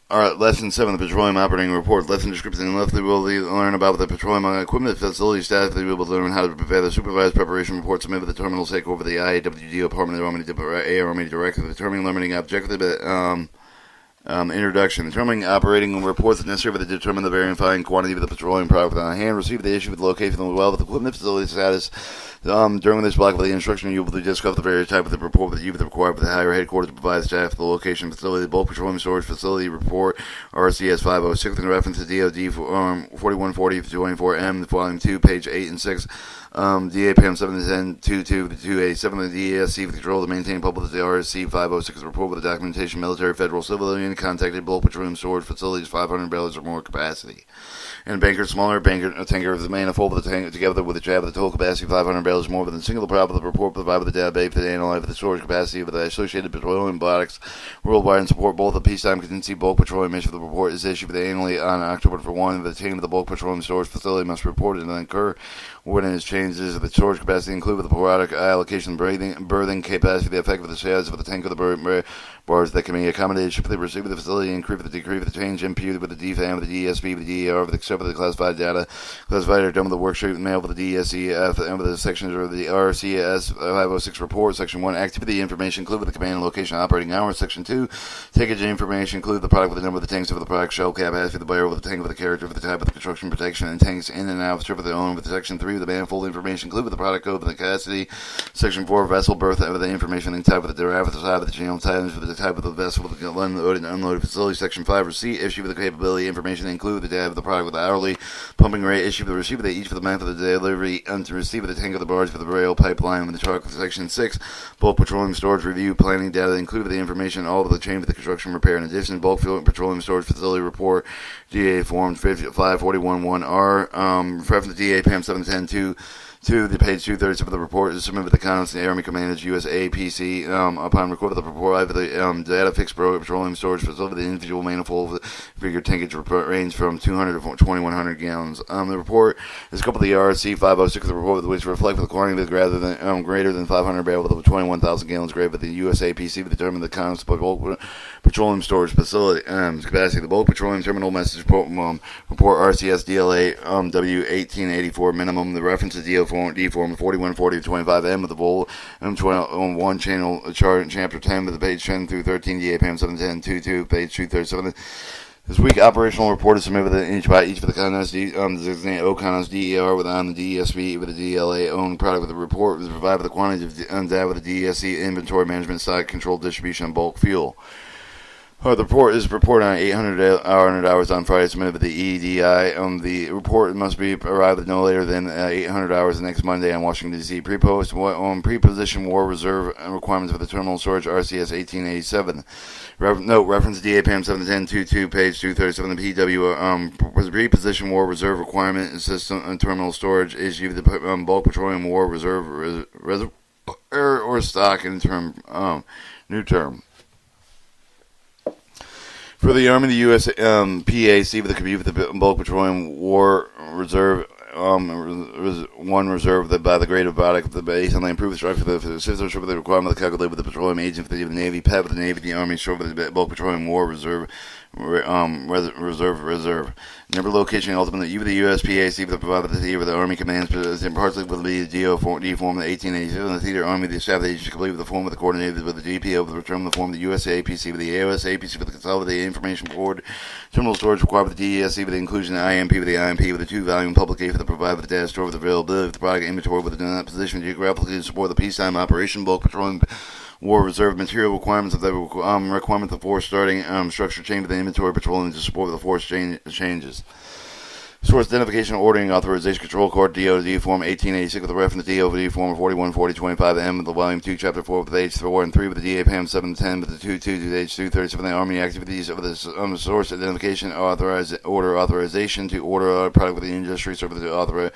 Alright, Lesson 7, the Petroleum Operating Report. Lesson description and left, we will learn about the petroleum equipment facility status. We will learn how to prepare the supervised preparation report submitted with the terminal take over the Aipd Department of Army Director. Determining learning objective, introduction. Determining operating reports necessary to determine the verifying quantity of the petroleum product on hand. Receive the issue with the location of the well with the equipment facility status. During this block of the instruction, you will discuss the various type of the report that you have required for the higher headquarters to provide the staff the location facility, the bulk petroleum storage facility report, RCS 506, in reference to DOD 4140-24M, volume 2, page 8 and 6. DAPM 710-22-287, the DESC for control to maintain public the RSC 506 report with the documentation, military, federal, civilian, contacted bulk petroleum storage facilities, 500 barrels or more capacity. And banker, smaller banker, tanker of the manifold with the tank together with the jab of the total capacity, 500 barrels or more, with a single prop of the report provided with the database for the analyze for the storage capacity of the associated petroleum products worldwide and support both the peacetime contingency bulk petroleum issue. The report is issued annually on October 1. The team of the bulk petroleum storage facility must report it and incur when it is changes of the storage capacity include with the product allocation, berthing capacity, the effect of the size of the tank of the bars that can be accommodated, should the receipt of the facility, increase with the decree with the change imputed with the DFAM, with the DSP, with the DER, with the except for the classified data, classified or done with the worksheet mail with the DSCF, and with the sections of the RCS 506 report. Section 1, activity information include with the command and location operating hours. Section 2, tankage information include the product with the number of the tanks of the product, shell capacity, the barrel with the tank with the character, with the type of the construction protection, and tanks in and out, strip of the own. With Section 3, the manifold information include with the product code, with the capacity. Section 4, vessel berth, with the information and type of the derived, with the type of the channel tightness, with the type of the vessel, with the unloaded and unloaded facility. Section 5, receipt issue with the capability information include the data of the product with the hourly pumping rate, issue for the receiver, they each for the month of the delivery, and to receive the tank of the barge for the rail pipeline with the truck. Section 6, bulk petroleum storage review, planning data included the information, all of the chain for the construction repair. In addition, bulk fuel petroleum storage facility report, DA form 541-1R, reference to DAPM 710-2. The page 237 of the report is submitted with the comments to the Army Commander's USAPC. Upon record of the report, the data fixed petroleum storage facility, the individual manifold figure tankage range from 200 to 2,100 gallons. The report is coupled to the RC 506 of the report, which reflects the quantity of greater than 500 barrels with 21,000 gallons greater, but the USAPC determined the comments of bulk petroleum storage facility capacity. The bulk petroleum terminal message report RCS DLA W1884 minimum. The reference to DO D form 4140-25M with the vol one channel chart chapter 10 with the page 10 through 13 DAPM 710-22 page 237. This week operational report is submitted with each for the contents designated OCONOS DER with on the DSB with the DLA owned product with the report was provided with the quantity of data with the DSC inventory management stock control distribution and bulk fuel. The report is reported on 800 hours on Friday, submitted with the EDI. The report must be arrived no later than 800 hours the next Monday on Washington, D.C. Pre-post pre-position war reserve requirements for the terminal storage RCS 1887. Note, reference DAPM 710-22, page 237. The PW pre-position war reserve requirement system terminal storage issue the bulk petroleum war reserve or stock in term new term. For the Army, the U.S. PAC with the commute with the bulk petroleum war reserve, one reserve by the grade of product of the base and the improved structure for the system for the requirement of the calculate with the petroleum agent for the Navy, PET with the Navy, the Army, short with the bulk petroleum war reserve. Reserve. Number location ultimately either the USPAC the provided the theater with the Army commands partially with the DO form the 1887 the theater Army the staff agency complete with the form with the coordinated with the DPO with the return of the form the USAPC with the AOSAPC with the consolidated information board terminal storage required with the DESC with the inclusion of the IMP with the IMP with the 2-volume publication for the provided with the data store with the availability of the product inventory with the position geographically to support the peacetime operation bulk petroleum war reserve material requirements of the requirement of force starting structure chain with the inventory petroleum to support the force changes. Source identification ordering authorization control card DOD form 1886 with the reference to DOD form 4140-25M with the volume 2 chapter 4 with page 4 and 3 with the DAPM 710 with the 22 to page 237 the Army activities of the source identification order authorization to order product with the industry service to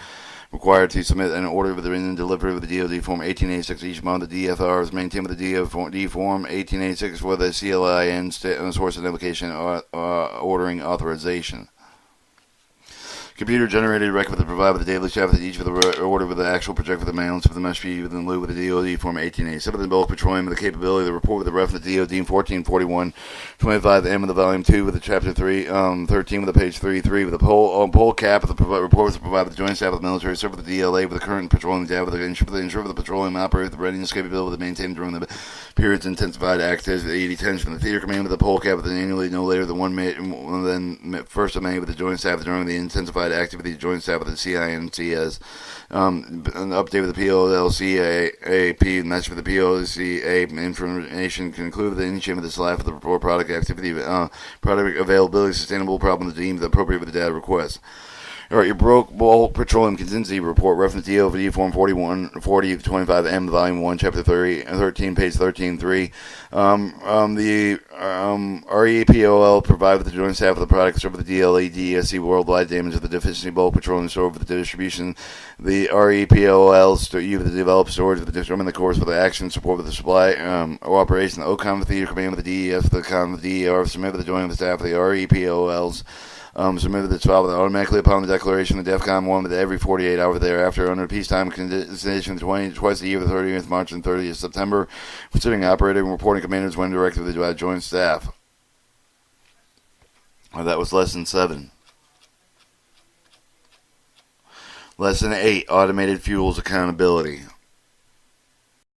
required to submit an order with the written delivery with the DOD form 1886 each month. The DFR is maintained with the D form 1886 for the CLI and source identification ordering authorization. Computer-generated record with the provided with the daily staff with each of the order with the actual project with the mailings for the mesh fee within lieu with the DOD Form 1887 of the bulk petroleum with the capability of the report with the reference to DOD 1441 25M with the volume 2 with the chapter 3 13 with the page 33 with the poll cap with the report with the provided with the joint staff of the military serve with the DLA with the current petroleum data with the ensure with the petroleum operator with the readiness capability with the maintained during the periods intensified activities with the 80 tension from the theater command with the poll cap with the annually no later than 1st of May with the joint staff during the intensified activity joint staff with the CINCS, an update with the POLCAP, match with the POLCA information conclude with the initiative of the SLAF of the report product activity, product availability, sustainable problem deemed appropriate with the data request. All right, your bulk petroleum contingency report, reference DOD Form 414025M, Volume 1, Chapter 13, page 13.3. The REPOL provide with the joint staff of the product serve with the DLA DESC worldwide damage of the deficiency bulk petroleum stored with the distribution. The REPOL you with the developed storage with the determine the course with the action support with the supply or operation. The OCOM with the theater command with the DES, the COM with the DER, submit with the joint of the staff of the REPOLs. Submitted that's filed automatically upon the declaration of DEFCON 1 with every 48 hours thereafter under peacetime condition twice a year, the 30th March and 30th September, considering operating and reporting commanders when directed with the joint staff. That was Lesson 7. Lesson 8, Automated Fuels Accountability.